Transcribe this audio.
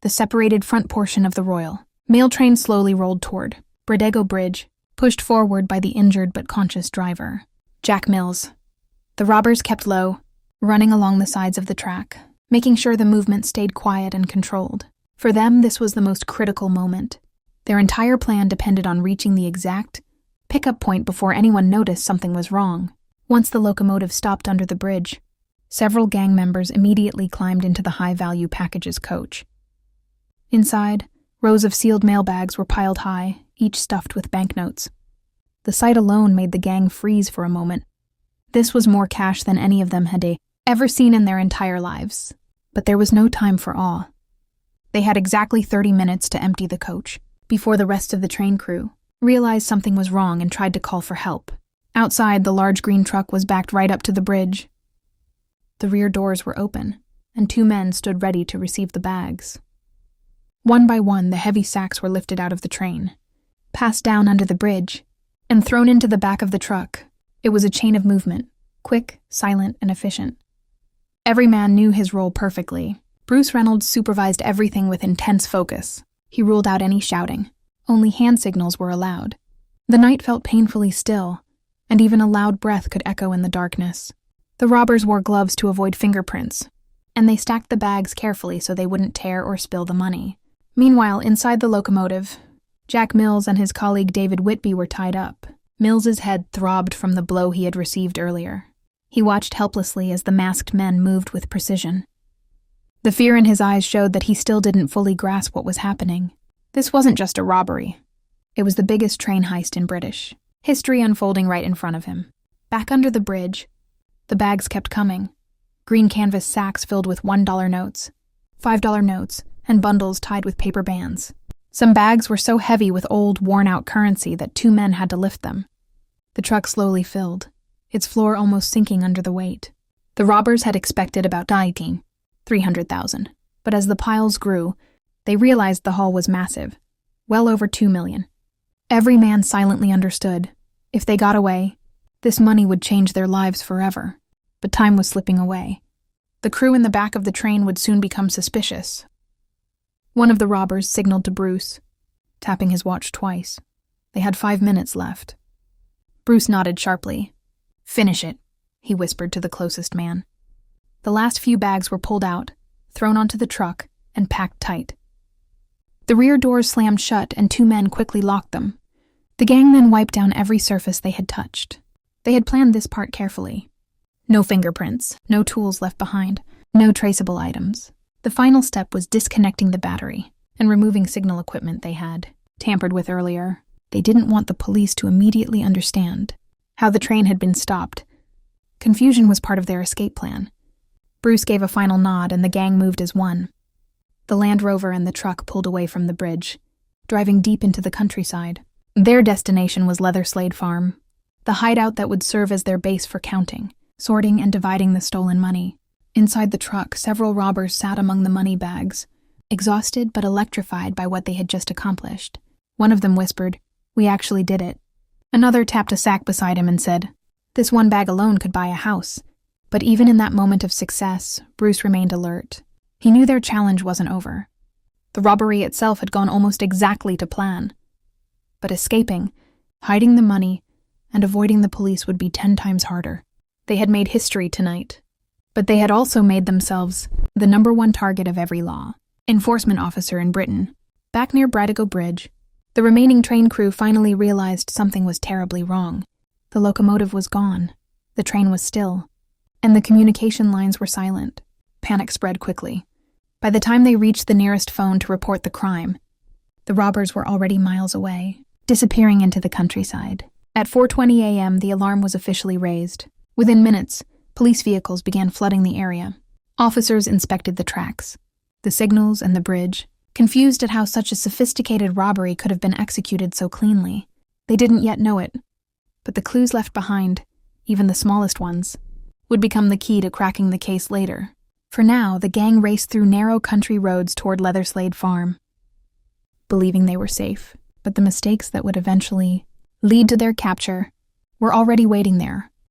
the separated front portion of the Royal Mail train slowly rolled toward Bradego Bridge, pushed forward by the injured but conscious driver, Jack Mills. The robbers kept low, running along the sides of the track, making sure the movement stayed quiet and controlled. For them, this was the most critical moment. Their entire plan depended on reaching the exact pickup point before anyone noticed something was wrong. Once the locomotive stopped under the bridge, several gang members immediately climbed into the high-value packages coach. Inside, rows of sealed mailbags were piled high, each stuffed with banknotes. The sight alone made the gang freeze for a moment. This was more cash than any of them had ever seen in their entire lives. But there was no time for awe. They had exactly 30 minutes to empty the coach before the rest of the train crew realized something was wrong and tried to call for help. Outside, the large green truck was backed right up to the bridge. The rear doors were open, and 2 men stood ready to receive the bags. One by one, the heavy sacks were lifted out of the train, passed down under the bridge, and thrown into the back of the truck. It was a chain of movement, quick, silent, and efficient. Every man knew his role perfectly. Bruce Reynolds supervised everything with intense focus. He ruled out any shouting. Only hand signals were allowed. The night felt painfully still, and even a loud breath could echo in the darkness. The robbers wore gloves to avoid fingerprints, and they stacked the bags carefully so they wouldn't tear or spill the money. Meanwhile, inside the locomotive, Jack Mills and his colleague David Whitby were tied up. Mills's head throbbed from the blow he had received earlier. He watched helplessly as the masked men moved with precision. The fear in his eyes showed that he still didn't fully grasp what was happening. This wasn't just a robbery. It was the biggest train heist in British history unfolding right in front of him. Back under the bridge, the bags kept coming. Green canvas sacks filled with $1 notes, $5 notes, and bundles tied with paper bands. Some bags were so heavy with old, worn-out currency that 2 men had to lift them. The truck slowly filled, its floor almost sinking under the weight. The robbers had expected about 300,000, but as the piles grew, they realized the haul was massive, well over 2 million. Every man silently understood. If they got away, this money would change their lives forever. But time was slipping away. The crew in the back of the train would soon become suspicious. One of the robbers signaled to Bruce, tapping his watch twice. They had 5 minutes left. Bruce nodded sharply. "Finish it," he whispered to the closest man. The last few bags were pulled out, thrown onto the truck, and packed tight. The rear doors slammed shut and 2 men quickly locked them. The gang then wiped down every surface they had touched. They had planned this part carefully. No fingerprints, no tools left behind, no traceable items. The final step was disconnecting the battery and removing signal equipment they had tampered with earlier. They didn't want the police to immediately understand how the train had been stopped. Confusion was part of their escape plan. Bruce gave a final nod and the gang moved as one. The Land Rover and the truck pulled away from the bridge, driving deep into the countryside. Their destination was Leatherslade Farm, the hideout that would serve as their base for counting, sorting, and dividing the stolen money. Inside the truck, several robbers sat among the money bags, exhausted but electrified by what they had just accomplished. One of them whispered, "We actually did it." Another tapped a sack beside him and said, "This one bag alone could buy a house." But even in that moment of success, Bruce remained alert. He knew their challenge wasn't over. The robbery itself had gone almost exactly to plan. But escaping, hiding the money, and avoiding the police would be 10 times harder. They had made history tonight. But they had also made themselves the #1 target of every law enforcement officer in Britain. Back near Bradego Bridge, the remaining train crew finally realized something was terribly wrong. The locomotive was gone, the train was still, and the communication lines were silent. Panic spread quickly. By the time they reached the nearest phone to report the crime, the robbers were already miles away, disappearing into the countryside. At 4:20 a.m., the alarm was officially raised. Within minutes, police vehicles began flooding the area. Officers inspected the tracks, the signals, and the bridge, confused at how such a sophisticated robbery could have been executed so cleanly. They didn't yet know it, but the clues left behind, even the smallest ones, would become the key to cracking the case later. For now, the gang raced through narrow country roads toward Leatherslade Farm, believing they were safe. But the mistakes that would eventually lead to their capture were already waiting there,